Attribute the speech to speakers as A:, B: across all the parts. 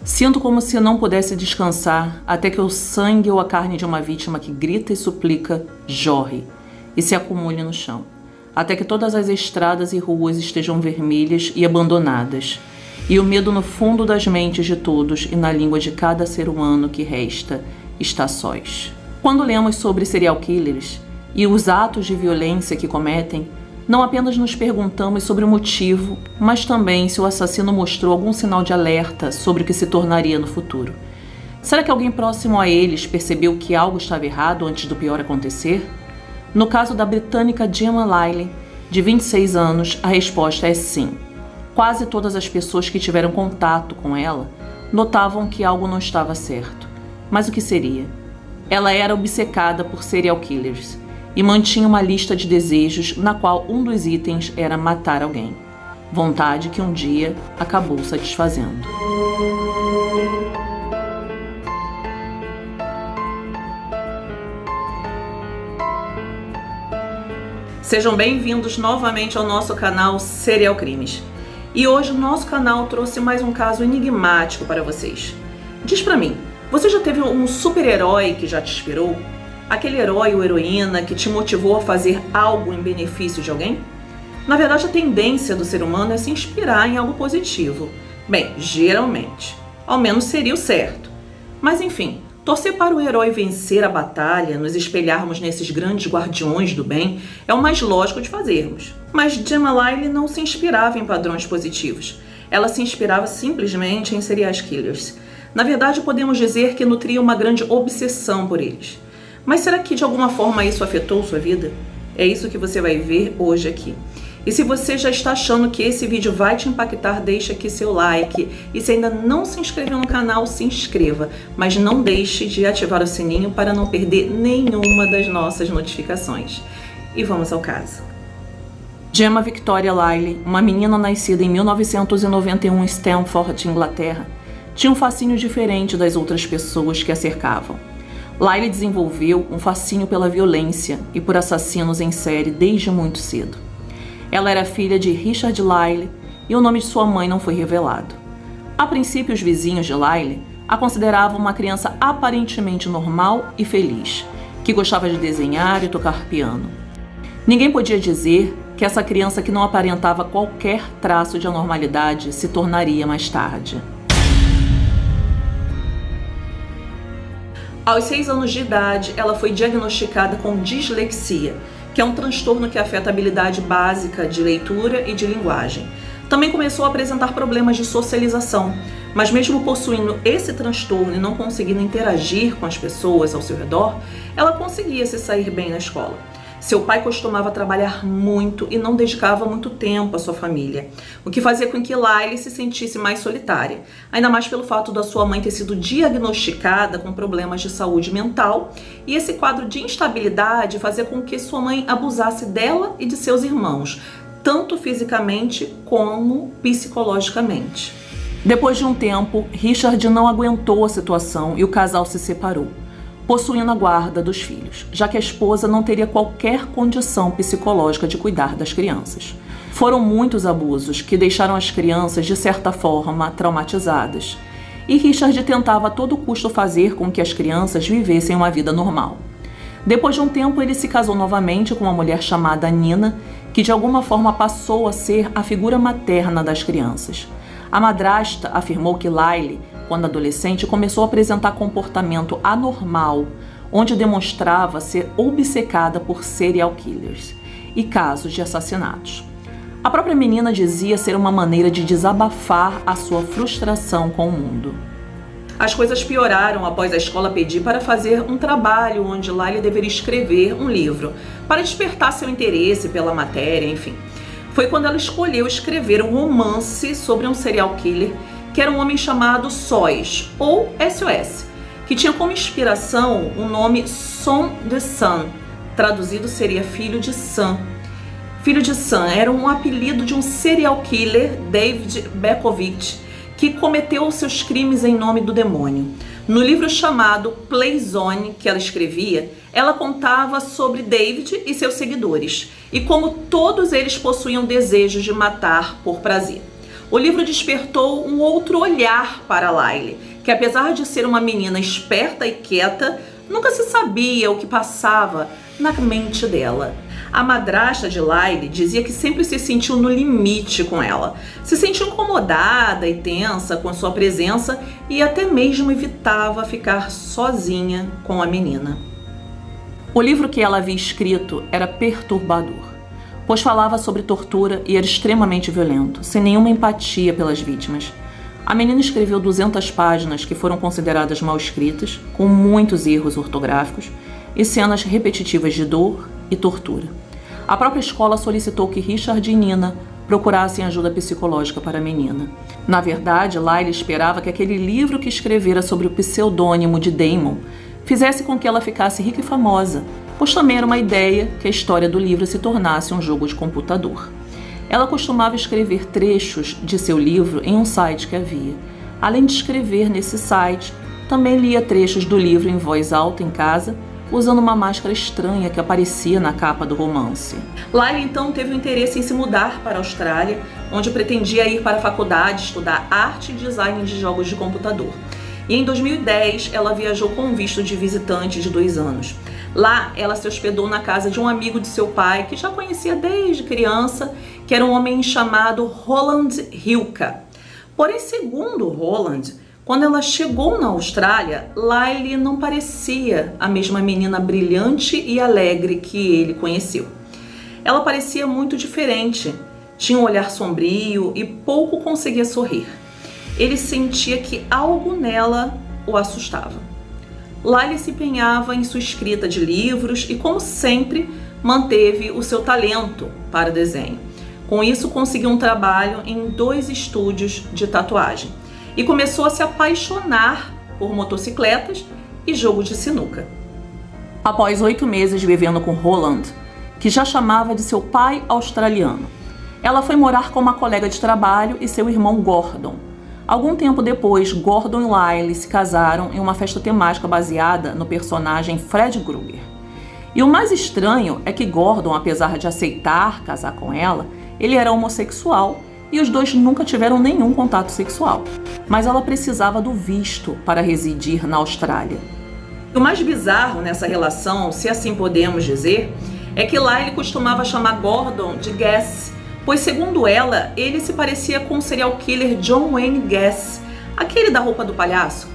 A: Sinto como se não pudesse descansar até que o sangue ou a carne de uma vítima que grita e suplica jorre e se acumule no chão, até que todas as estradas e ruas estejam vermelhas e abandonadas, e o medo no fundo das mentes de todos e na língua de cada ser humano que resta está sós. Quando lemos sobre serial killers e os atos de violência que cometem, não apenas nos perguntamos sobre o motivo, mas também se o assassino mostrou algum sinal de alerta sobre o que se tornaria no futuro. Será que alguém próximo a eles percebeu que algo estava errado antes do pior acontecer? No caso da britânica Gemma Lyle, de 26 anos, a resposta é sim. Quase todas as pessoas que tiveram contato com ela notavam que algo não estava certo. Mas o que seria? Ela era obcecada por serial killers e mantinha uma lista de desejos na qual um dos itens era matar alguém. Vontade que um dia acabou satisfazendo. Sejam bem-vindos novamente ao nosso canal Serial Crimes. E hoje o nosso canal trouxe mais um caso enigmático para vocês. Diz pra mim, você já teve um super-herói que já te inspirou? Aquele herói ou heroína que te motivou a fazer algo em benefício de alguém? Na verdade, a tendência do ser humano é se inspirar em algo positivo. Bem, geralmente. Ao menos seria o certo. Mas enfim, torcer para o herói vencer a batalha, nos espelharmos nesses grandes guardiões do bem, é o mais lógico de fazermos. Mas Gemma Lyle não se inspirava em padrões positivos. Ela se inspirava simplesmente em serial killers. Na verdade, podemos dizer que nutria uma grande obsessão por eles. Mas será que de alguma forma isso afetou sua vida? É isso que você vai ver hoje aqui. E se você já está achando que esse vídeo vai te impactar, deixa aqui seu like. E se ainda não se inscreveu no canal, se inscreva. Mas não deixe de ativar o sininho para não perder nenhuma das nossas notificações. E vamos ao caso. Gemma Victoria Lyle, uma menina nascida em 1991 em Stamford, Inglaterra, tinha um fascínio diferente das outras pessoas que a cercavam. Lyle desenvolveu um fascínio pela violência e por assassinos em série desde muito cedo. Ela era filha de Richard Lyle e o nome de sua mãe não foi revelado. A princípio, os vizinhos de Lyle a consideravam uma criança aparentemente normal e feliz, que gostava de desenhar e tocar piano. Ninguém podia dizer que essa criança que não aparentava qualquer traço de anormalidade se tornaria mais tarde. Aos 6 anos de idade, ela foi diagnosticada com dislexia, que é um transtorno que afeta a habilidade básica de leitura e de linguagem. Também começou a apresentar problemas de socialização, mas mesmo possuindo esse transtorno e não conseguindo interagir com as pessoas ao seu redor, ela conseguia se sair bem na escola. Seu pai costumava trabalhar muito e não dedicava muito tempo à sua família, o que fazia com que Lyle se sentisse mais solitária, ainda mais pelo fato da sua mãe ter sido diagnosticada com problemas de saúde mental, e esse quadro de instabilidade fazia com que sua mãe abusasse dela e de seus irmãos, tanto fisicamente como psicologicamente. Depois de um tempo, Richard não aguentou a situação e o casal se separou, possuindo a guarda dos filhos, já que a esposa não teria qualquer condição psicológica de cuidar das crianças. Foram muitos abusos que deixaram as crianças, de certa forma, traumatizadas. E Richard tentava a todo custo fazer com que as crianças vivessem uma vida normal. Depois de um tempo, ele se casou novamente com uma mulher chamada Nina, que de alguma forma passou a ser a figura materna das crianças. A madrasta afirmou que Lyle, quando adolescente, começou a apresentar comportamento anormal, onde demonstrava ser obcecada por serial killers e casos de assassinatos. A própria menina dizia ser uma maneira de desabafar a sua frustração com o mundo. As coisas pioraram após a escola pedir para fazer um trabalho onde Lyle deveria escrever um livro, para despertar seu interesse pela matéria, enfim. Foi quando ela escolheu escrever um romance sobre um serial killer que era um homem chamado SOS, ou SOS, que tinha como inspiração o nome Son de Sam, traduzido seria Filho de Sam. Filho de Sam era um apelido de um serial killer, David Berkowitz, que cometeu seus crimes em nome do demônio. No livro chamado Playzone, que ela escrevia, ela contava sobre David e seus seguidores, e como todos eles possuíam desejos de matar por prazer. O livro despertou um outro olhar para Lyle, que apesar de ser uma menina esperta e quieta, nunca se sabia o que passava na mente dela. A madrasta de Lyle dizia que sempre se sentiu no limite com ela. Se sentia incomodada e tensa com a sua presença e até mesmo evitava ficar sozinha com a menina. O livro que ela havia escrito era perturbador, pois falava sobre tortura e era extremamente violento, sem nenhuma empatia pelas vítimas. A menina escreveu 200 páginas que foram consideradas mal escritas, com muitos erros ortográficos e cenas repetitivas de dor e tortura. A própria escola solicitou que Richard e Nina procurassem ajuda psicológica para a menina. Na verdade, Lyle esperava que aquele livro que escrevera sobre o pseudônimo de Damon fizesse com que ela ficasse rica e famosa, pois também era uma ideia que a história do livro se tornasse um jogo de computador. Ela costumava escrever trechos de seu livro em um site que havia. Além de escrever nesse site, também lia trechos do livro em voz alta em casa, usando uma máscara estranha que aparecia na capa do romance. Lyle então teve o interesse em se mudar para a Austrália, onde pretendia ir para a faculdade estudar arte e design de jogos de computador. E em 2010 ela viajou com um visto de visitante de 2 anos. Lá ela se hospedou na casa de um amigo de seu pai, que já conhecia desde criança, que era um homem chamado Roland Hilka. Porém, segundo Roland, quando ela chegou na Austrália, Lyle não parecia a mesma menina brilhante e alegre que ele conheceu. Ela parecia muito diferente, tinha um olhar sombrio e pouco conseguia sorrir. Ele sentia que algo nela o assustava. Lyle se empenhava em sua escrita de livros e, como sempre, manteve o seu talento para desenho. Com isso, conseguiu um trabalho em 2 estúdios de tatuagem e começou a se apaixonar por motocicletas e jogo de sinuca. Após 8 meses vivendo com Roland, que já chamava de seu pai australiano, ela foi morar com uma colega de trabalho e seu irmão Gordon. Algum tempo depois, Gordon e Lyle se casaram em uma festa temática baseada no personagem Fred Krueger. E o mais estranho é que Gordon, apesar de aceitar casar com ela, ele era homossexual e os dois nunca tiveram nenhum contato sexual. Mas ela precisava do visto para residir na Austrália. O mais bizarro nessa relação, se assim podemos dizer, é que Lyle costumava chamar Gordon de Gass, pois segundo ela, ele se parecia com o serial killer John Wayne Gacy, aquele da roupa do palhaço.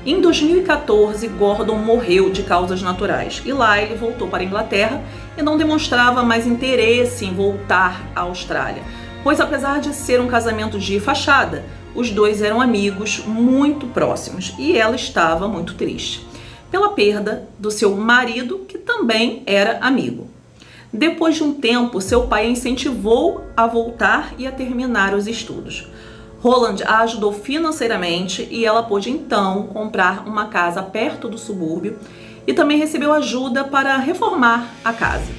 A: Em 2014, Gordon morreu de causas naturais e Lyle voltou para a Inglaterra e não demonstrava mais interesse em voltar à Austrália, pois apesar de ser um casamento de fachada, os dois eram amigos muito próximos e ela estava muito triste pela perda do seu marido, que também era amigo. Depois de um tempo, seu pai a incentivou a voltar e a terminar os estudos. Roland a ajudou financeiramente e ela pôde então comprar uma casa perto do subúrbio e também recebeu ajuda para reformar a casa.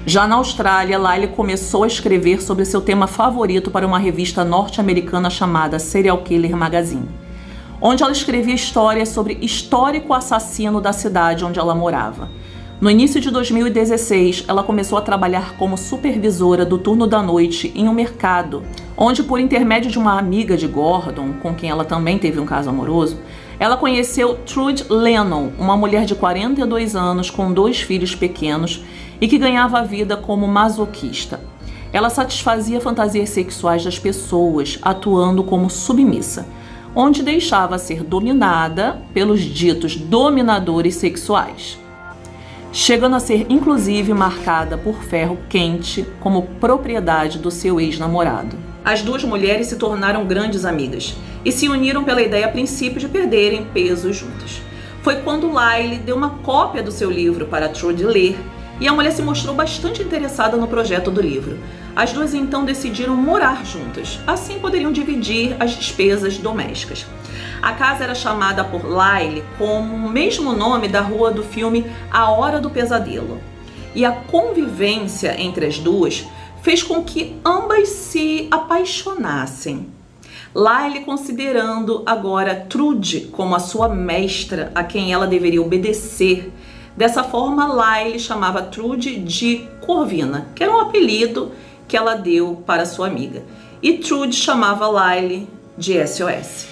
A: Já na Austrália, Lyle começou a escrever sobre seu tema favorito para uma revista norte-americana chamada Serial Killer Magazine, onde ela escrevia histórias sobre histórico assassino da cidade onde ela morava. No início de 2016, ela começou a trabalhar como supervisora do turno da noite em um mercado, onde, por intermédio de uma amiga de Gordon, com quem ela também teve um caso amoroso, ela conheceu Trude Lennon, uma mulher de 42 anos com 2 filhos pequenos e que ganhava a vida como masoquista. Ela satisfazia fantasias sexuais das pessoas, atuando como submissa, onde deixava ser dominada pelos ditos dominadores sexuais, chegando a ser inclusive marcada por ferro quente como propriedade do seu ex-namorado. As 2 mulheres se tornaram grandes amigas e se uniram pela ideia a princípio de perderem peso juntas. Foi quando Lyle deu uma cópia do seu livro para Trude ler e a mulher se mostrou bastante interessada no projeto do livro. As 2 então decidiram morar juntas, assim poderiam dividir as despesas domésticas. A casa era chamada por Lyle como o mesmo nome da rua do filme A Hora do Pesadelo. E a convivência entre as 2 fez com que ambas se apaixonassem. Lyle considerando agora Trude como a sua mestra, a quem ela deveria obedecer. Dessa forma, Lyle chamava Trude de Corvina, que era um apelido que ela deu para sua amiga. e Trude chamava Lyle de SOS.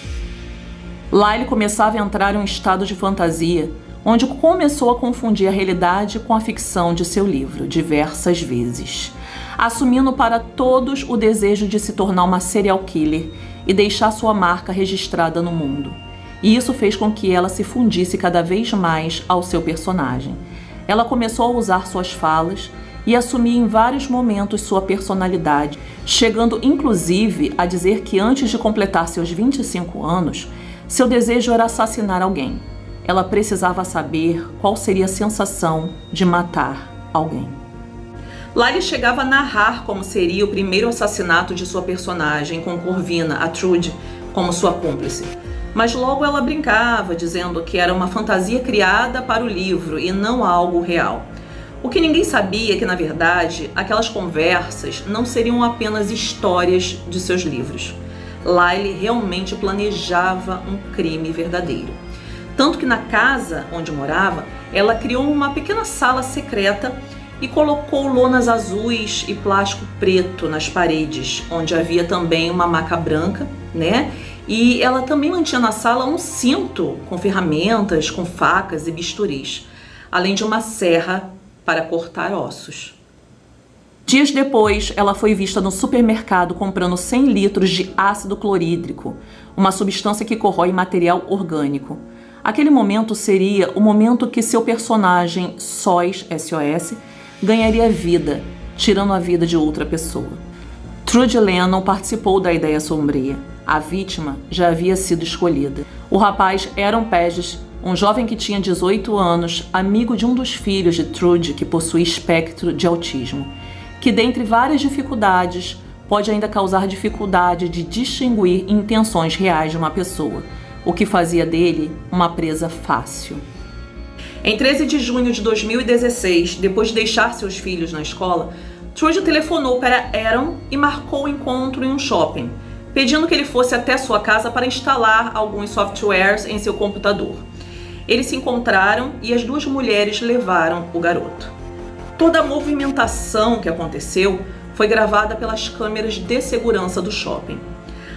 A: Lyle começava a entrar em um estado de fantasia, onde começou a confundir a realidade com a ficção de seu livro diversas vezes, assumindo para todos o desejo de se tornar uma serial killer e deixar sua marca registrada no mundo. E isso fez com que ela se fundisse cada vez mais ao seu personagem. Ela começou a usar suas falas e assumir em vários momentos sua personalidade, chegando inclusive a dizer que antes de completar seus 25 anos, seu desejo era assassinar alguém. Ela precisava saber qual seria a sensação de matar alguém. Lyle chegava a narrar como seria o primeiro assassinato de sua personagem, com Corvina, a Trude, como sua cúmplice. Mas logo ela brincava, dizendo que era uma fantasia criada para o livro e não algo real. O que ninguém sabia é que, na verdade, aquelas conversas não seriam apenas histórias de seus livros. Lyle realmente planejava um crime verdadeiro. Tanto que na casa onde morava, ela criou uma pequena sala secreta e colocou lonas azuis e plástico preto nas paredes, onde havia também uma maca branca, né? E ela também mantinha na sala um cinto com ferramentas, com facas e bisturis, além de uma serra para cortar ossos. Dias depois, ela foi vista no supermercado comprando 100 litros de ácido clorídrico, uma substância que corrói material orgânico. Aquele momento seria o momento que seu personagem, SOS, ganharia vida, tirando a vida de outra pessoa. Trude Lennon participou da ideia sombria. A vítima já havia sido escolhida. O rapaz Aaron Pages, um jovem que tinha 18 anos, amigo de um dos filhos de Trude, que possui espectro de autismo, que dentre várias dificuldades, pode ainda causar dificuldade de distinguir intenções reais de uma pessoa, o que fazia dele uma presa fácil. Em 13 de junho de 2016, depois de deixar seus filhos na escola, Trude telefonou para Aaron e marcou o encontro em um shopping, pedindo que ele fosse até sua casa para instalar alguns softwares em seu computador. Eles se encontraram e as duas mulheres levaram o garoto. Toda a movimentação que aconteceu foi gravada pelas câmeras de segurança do shopping.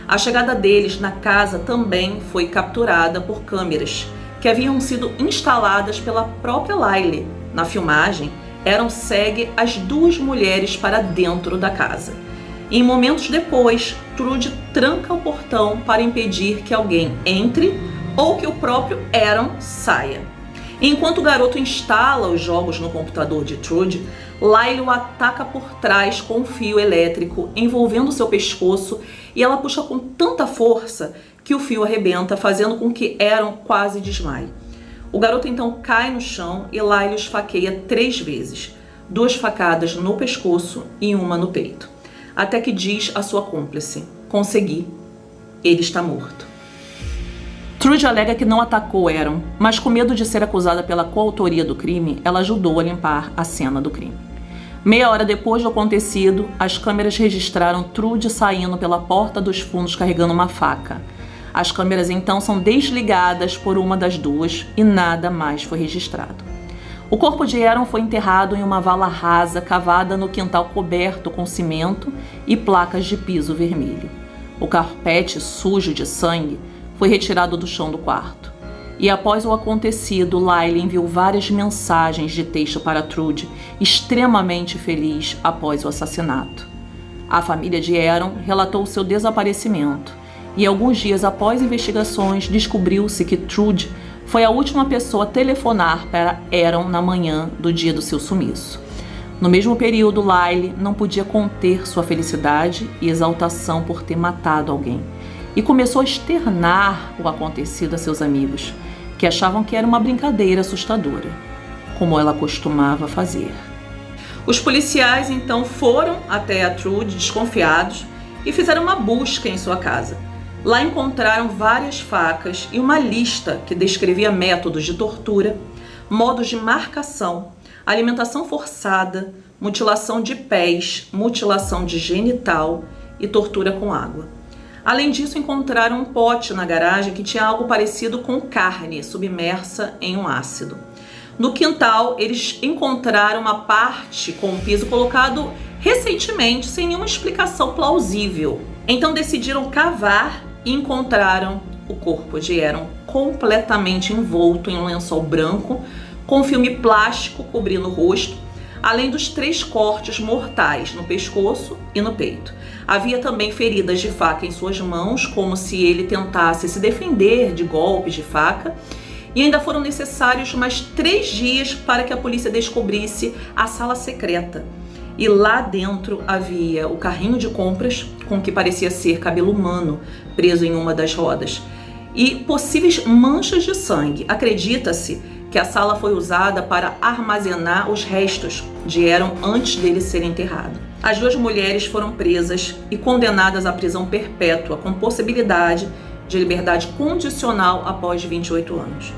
A: A chegada deles na casa também foi capturada por câmeras que haviam sido instaladas pela própria Lyle. Na filmagem, Aaron segue as duas mulheres para dentro da casa. E momentos depois, Trude tranca o portão para impedir que alguém entre ou que o próprio Aaron saia. Enquanto o garoto instala os jogos no computador de Trude, Lyle o ataca por trás com um fio elétrico envolvendo seu pescoço e ela puxa com tanta força que o fio arrebenta, fazendo com que Aaron quase desmaie. O garoto então cai no chão e Lyle o esfaqueia 3 vezes, 2 facadas no pescoço e uma no peito, até que diz à sua cúmplice: "Consegui, ele está morto." Trude alega que não atacou Aaron, mas com medo de ser acusada pela coautoria do crime, ela ajudou a limpar a cena do crime. Meia hora depois do acontecido, as câmeras registraram Trude saindo pela porta dos fundos carregando uma faca. As câmeras então são desligadas por uma das duas e nada mais foi registrado. O corpo de Aaron foi enterrado em uma vala rasa cavada no quintal coberto com cimento e placas de piso vermelho. O carpete sujo de sangue foi retirado do chão do quarto. E após o acontecido, Lyle enviou várias mensagens de texto para Trude, extremamente feliz após o assassinato. A família de Aaron relatou seu desaparecimento e alguns dias após investigações descobriu-se que Trude foi a última pessoa a telefonar para Aaron na manhã do dia do seu sumiço. No mesmo período, Lyle não podia conter sua felicidade e exaltação por ter matado alguém e começou a externar o acontecido a seus amigos, que achavam que era uma brincadeira assustadora, como ela costumava fazer. Os policiais então foram até a Trude desconfiados e fizeram uma busca em sua casa. Lá encontraram várias facas e uma lista que descrevia métodos de tortura, modos de marcação, alimentação forçada, mutilação de pés, mutilação de genital e tortura com água. Além disso, encontraram um pote na garagem que tinha algo parecido com carne submersa em um ácido. No quintal, eles encontraram uma parte com um piso colocado recentemente, sem nenhuma explicação plausível. Então decidiram cavar e encontraram o corpo de Aaron completamente envolto em um lençol branco, com filme plástico cobrindo o rosto, além dos 3 cortes mortais no pescoço e no peito. Havia também feridas de faca em suas mãos, como se ele tentasse se defender de golpes de faca, e ainda foram necessários mais 3 dias para que a polícia descobrisse a sala secreta. E lá dentro havia o carrinho de compras, com o que parecia ser cabelo humano, preso em uma das rodas, e possíveis manchas de sangue. Acredita-se que a sala foi usada para armazenar os restos de Aaron antes dele ser enterrado. As 2 mulheres foram presas e condenadas à prisão perpétua, com possibilidade de liberdade condicional após 28 anos.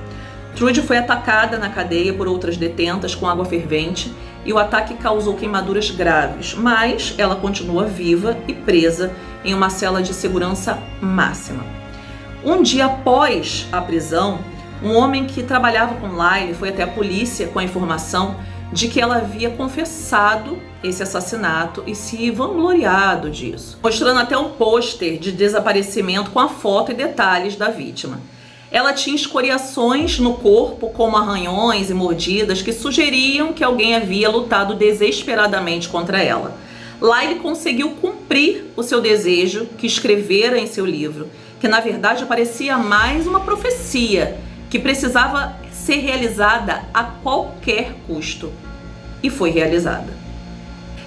A: Trude foi atacada na cadeia por outras detentas com água fervente e o ataque causou queimaduras graves, mas ela continua viva e presa em uma cela de segurança máxima. Um dia após a prisão, um homem que trabalhava com Lyle foi até a polícia com a informação de que ela havia confessado esse assassinato e se vangloriado disso, mostrando até um pôster de desaparecimento com a foto e detalhes da vítima. Ela tinha escoriações no corpo, como arranhões e mordidas, que sugeriam que alguém havia lutado desesperadamente contra ela. Lyle conseguiu cumprir o seu desejo que escrevera em seu livro, que na verdade parecia mais uma profecia, que precisava ser realizada a qualquer custo. E foi realizada.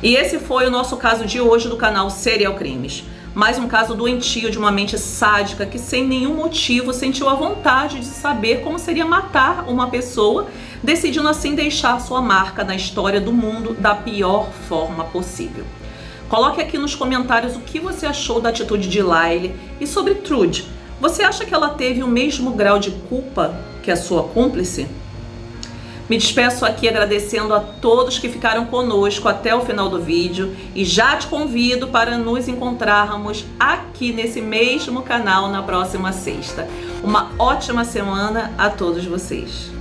A: E esse foi o nosso caso de hoje do canal Serial Crimes. Mais um caso doentio de uma mente sádica que sem nenhum motivo sentiu a vontade de saber como seria matar uma pessoa, decidindo assim deixar sua marca na história do mundo da pior forma possível. Coloque aqui nos comentários o que você achou da atitude de Lyle e sobre Trude. Você acha que ela teve o mesmo grau de culpa que a sua cúmplice? Me despeço aqui agradecendo a todos que ficaram conosco até o final do vídeo e já te convido para nos encontrarmos aqui nesse mesmo canal na próxima sexta. Uma ótima semana a todos vocês!